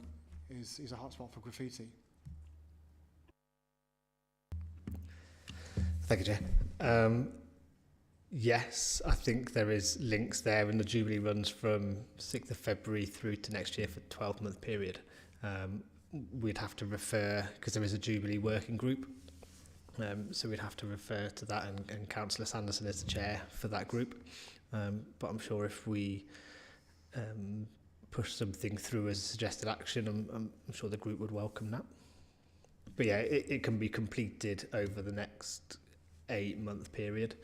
is a hotspot for graffiti. Thank you, Chair. Yes, I think there is links there, and the Jubilee runs from 6th of February through to next year for a 12-month period. We'd have to refer, because there is a Jubilee working group, so we'd have to refer to that, and Councillor Sanderson is the chair for that group. But I'm sure if we push something through as a suggested action, I'm sure the group would welcome that. But yeah, it can be completed over the next 8-month period.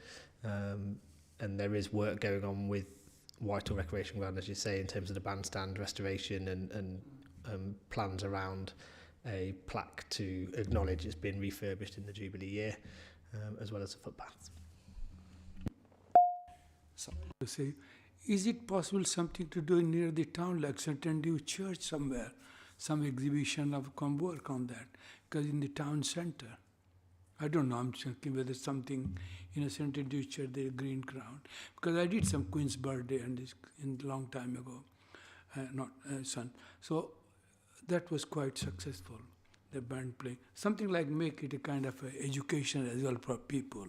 And there is work going on with Whitehall Recreation Ground, as you say, in terms of the bandstand restoration and plans around a plaque to acknowledge it's been refurbished in the Jubilee year, as well as a footpath. To say, is it possible something to do near the town, like St. Andrew Church somewhere, some exhibition of work on that, because in the town centre. I don't know, I'm thinking whether something in a St. Andrew Church, the green ground, because I did some Queen's birthday and this in long time ago, son. So that was quite successful, the band playing. Something like make it a kind of a education as well for people.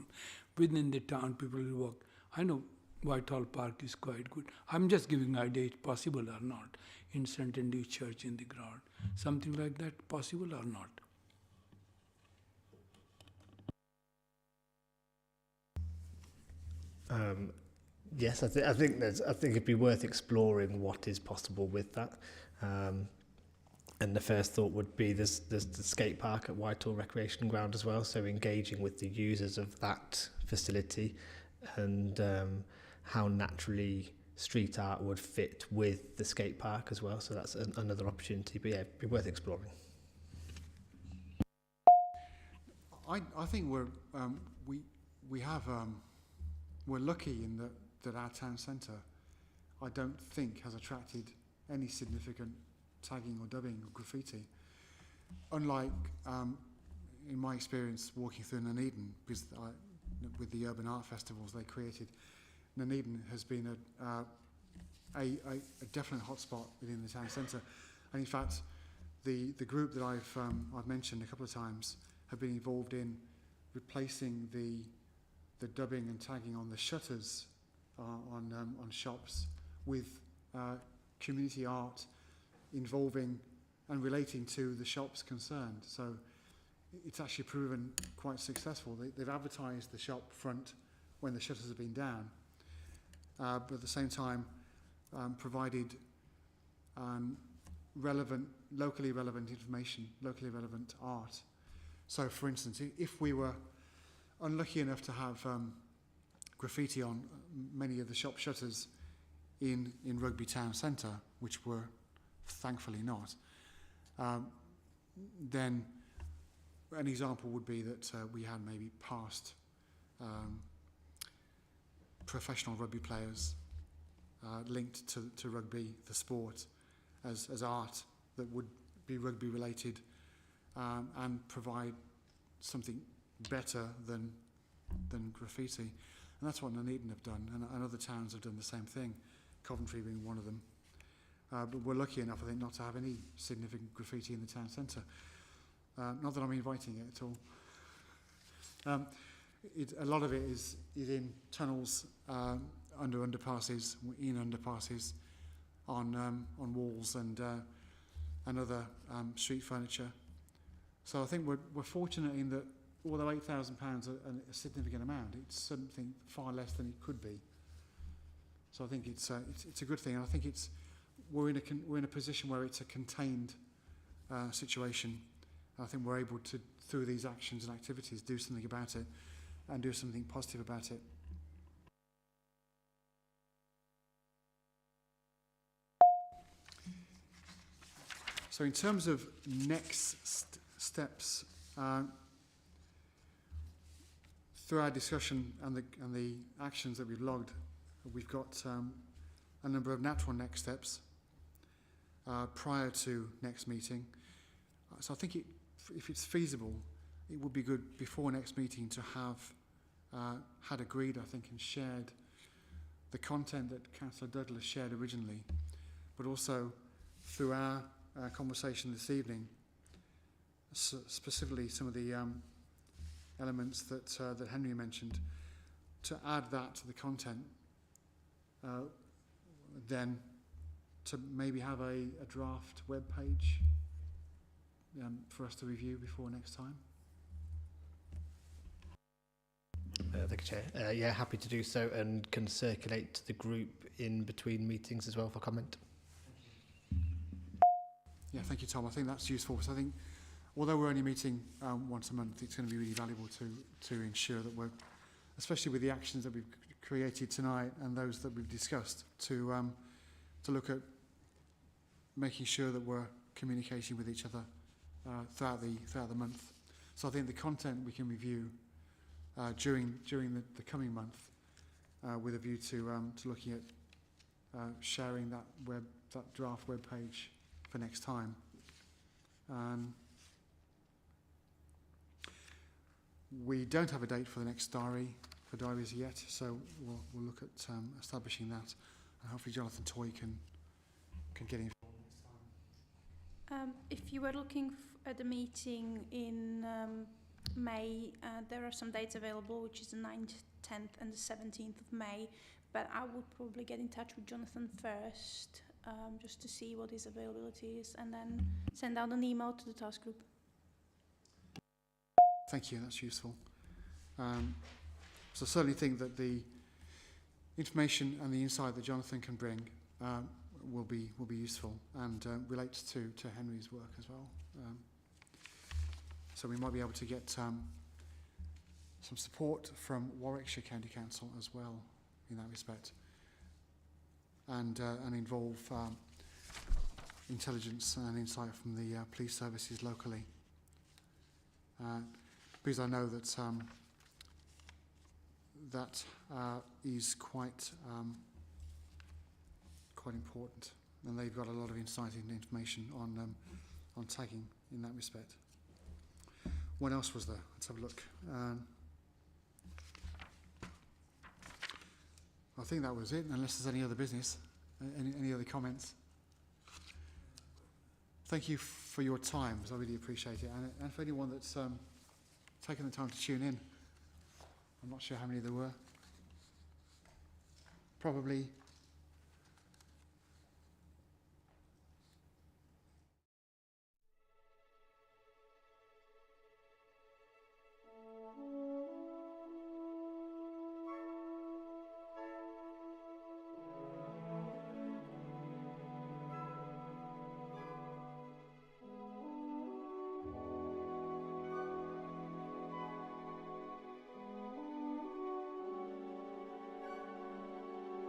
Within the town, people will walk. I know Whitehall Park is quite good. I'm just giving an idea, it's possible or not, in St. Andrew Church in the ground. Something like that, possible or not? Yes, I think it'd be worth exploring what is possible with that. And the first thought would be there's the skate park at Whitehall Recreation Ground as well, so engaging with the users of that facility and how naturally street art would fit with the skate park as well. So that's another opportunity. But yeah, it'd be worth exploring. I think we're lucky in that our town centre, I don't think, has attracted any significant tagging or dubbing or graffiti. Unlike, in my experience, walking through Nuneaton, because with the urban art festivals they created, Nuneaton has been a definite hotspot within the town centre. And in fact, the group that I've mentioned a couple of times have been involved in replacing the dubbing and tagging on the shutters on shops with community art involving and relating to the shops concerned. So it's actually proven quite successful. They've advertised the shop front when the shutters have been down, but at the same time provided locally relevant information, locally relevant art. So for instance, if we were unlucky enough to have graffiti on many of the shop shutters in Rugby Town Centre, which were thankfully not, then an example would be that we had maybe past professional rugby players linked to rugby, the sport, as art that would be rugby related and provide something better than graffiti. And that's what Nuneaton have done, and other towns have done the same thing, Coventry being one of them. But we're lucky enough, I think, not to have any significant graffiti in the town centre. Not that I'm inviting it at all. A lot of it is in tunnels, under underpasses, in underpasses, on walls and other street furniture. So I think we're fortunate in that, although £8,000 a significant amount, it's something far less than it could be. So I think it's a good thing, and I think we're in a position where it's a contained situation. I think we're able to, through these actions and activities, do something about it and do something positive about it. So in terms of next steps, through our discussion and the actions that we've logged, we've got a number of natural next steps prior to next meeting. So I think if it's feasible, it would be good before next meeting to have had agreed, I think, and shared the content that Councillor Douglas shared originally, but also through our conversation this evening, specifically some of the elements that Henry mentioned, to add that to the content, then to maybe have a draft web page for us to review before next time. Thank you, Chair. Yeah, happy to do so, and can circulate to the group in between meetings as well for comment. Yeah, thank you, Tom. I think that's useful, because I think although we're only meeting once a month, it's going to be really valuable to ensure that we're, especially with the actions that we've created tonight and those that we've discussed, to look at making sure that we're communicating with each other throughout the month. So I think the content we can review during the coming month, with a view to looking at sharing that draft web page for next time. We don't have a date for the next diaries yet, so we'll look at establishing that, and hopefully Jonathan Toy can get involved next time. If you were looking at the meeting in May, there are some dates available, which is the 9th, 10th and the 17th of May, but I would probably get in touch with Jonathan first, just to see what his availability is, and then send out an email to the task group. Thank you, that's useful. So I certainly think that the information and the insight that Jonathan can bring will be useful, and relates to Henry's work as well. So we might be able to get some support from Warwickshire County Council as well in that respect, and involve intelligence and insight from the police services locally, because I know that that is quite important, and they've got a lot of insight and information on tagging in that respect. What else was there? Let's have a look. I think that was it, unless there's any other business. Any other comments? Thank you for your time, because I really appreciate it, and for anyone that's taken the time to tune in. I'm not sure how many there were. Probably